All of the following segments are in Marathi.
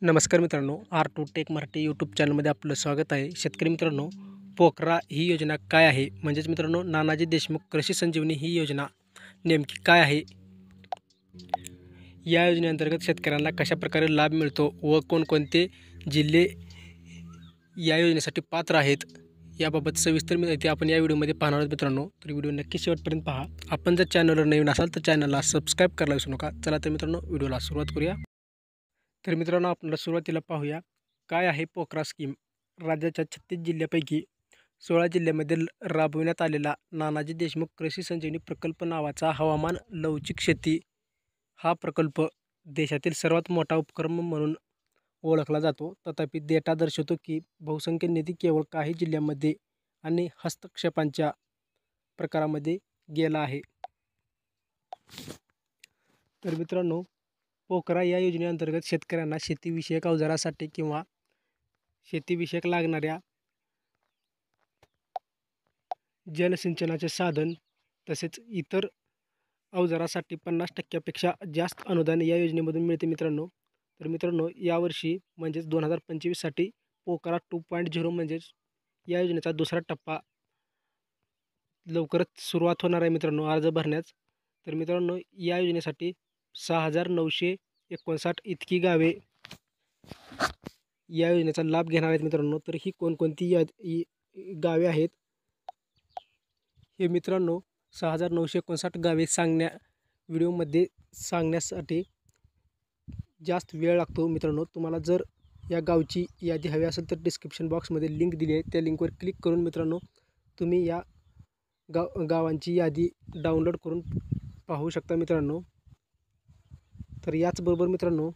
नमस्कार मित्रांनो, R2 टेक मराठी यूट्यूब चॅनलमध्ये आपलं स्वागत आहे. शेतकरी मित्रांनो, पोकरा ही योजना काय आहे? म्हणजेच मित्रांनो, नानाजी देशमुख कृषी संजीवनी ही योजना नेमकी काय आहे? या योजनेअंतर्गत शेतकऱ्यांना कशाप्रकारे लाभ मिळतो व कोणकोणते जिल्हे या योजनेसाठी पात्र आहेत, याबाबत सविस्तर माहिती आपण या व्हिडिओमध्ये पाहणार आहोत मित्रांनो. तर व्हिडिओ नक्की शेवटपर्यंत पहा. आपण जर चॅनलवर नवीन असाल तर चॅनलला सबस्क्राईब करायला विसरू नका. चला तर मित्रांनो, व्हिडिओला सुरुवात करूया. तर मित्रांनो, आपल्याला सुरुवातीला पाहूया काय आहे पोकरा स्कीम. राज्याच्या 36 जिल्ह्यापैकी 16 जिल्ह्यामध्ये राबविण्यात आलेला नानाजी देशमुख कृषी संजीवनी प्रकल्प नावाचा हवामान लवचिक शेती हा प्रकल्प देशातील सर्वात मोठा उपक्रम म्हणून ओळखला जातो. तथापि डेटा दर्शवतो की बहुसंख्य निधी केवळ काही जिल्ह्यांमध्ये आणि हस्तक्षेपांच्या प्रकारामध्ये गेला आहे. तर मित्रांनो, पोकरा या योजनेअंतर्गत शेतकऱ्यांना शेतीविषयक अवजारासाठी किंवा शेतीविषयक लागणाऱ्या जलसिंचनाचे साधन तसेच इतर अवजारासाठी 50% जास्त अनुदान या योजनेमधून मिळते मित्रांनो. तर मित्रांनो, यावर्षी म्हणजेच 2025साठी पोकरा 2.0 म्हणजेच या योजनेचा दुसरा टप्पा लवकरच सुरुवात होणार आहे मित्रांनो अर्ज भरण्यास. तर मित्रांनो, या योजनेसाठी 6,959 इतकी गावे या योजनेचा लाभ घेणार आहेत मित्रांनो. तर ही कोणकोणती गावे आहेत हे मित्रांनो 6,959 गावे व्हिडिओमध्ये सांगण्यासाठी जास्त वेळ लागतो मित्रांनो. तुम्हाला जर या गावची यादी हवी असेल तर डिस्क्रिप्शन बॉक्समध्ये लिंक दिली आहे. त्या लिंकवर क्लिक करून मित्रांनो तुम्ही या गावांची यादी डाउनलोड करून पाहू शकता मित्रांनो. तर याचबरोबर मित्रांनो,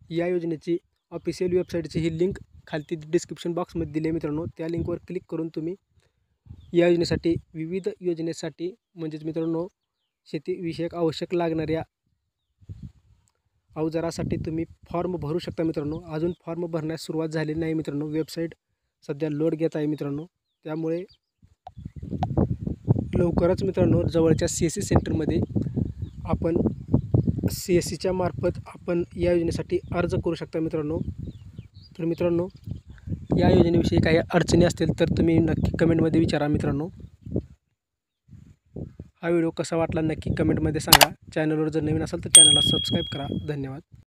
या योजनेची ऑफिशियल वेबसाईटची ही लिंक खालती डिस्क्रिप्शन बॉक्समध्ये दिली आहे मित्रांनो. त्या लिंकवर क्लिक करून तुम्ही या योजनेसाठी विविध योजनेसाठी म्हणजेच मित्रांनो शेतीविषयक आवश्यक लागणाऱ्या अवजारासाठी तुम्ही फॉर्म भरू शकता मित्रांनो. अजून फॉर्म भरण्यास सुरुवात झालेली नाही मित्रांनो. वेबसाईट सध्या लोड घेत आहे मित्रांनो. त्यामुळे लवकरच मित्रांनो जवळच्या CSC सेंटरमध्ये आपण CSCच्या मार्फत आपण या योजनेसाठी अर्ज करू शकता मित्रांनो. तर मित्रांनो, या योजनेविषयी काही अडचणी असतील तर तुम्ही नक्की कमेंटमध्ये विचारा मित्रांनो. हा व्हिडिओ कसा वाटला नक्की कमेंटमध्ये सांगा. चॅनलवर जर नवीन असाल तर चॅनलला सबस्क्राईब करा. धन्यवाद.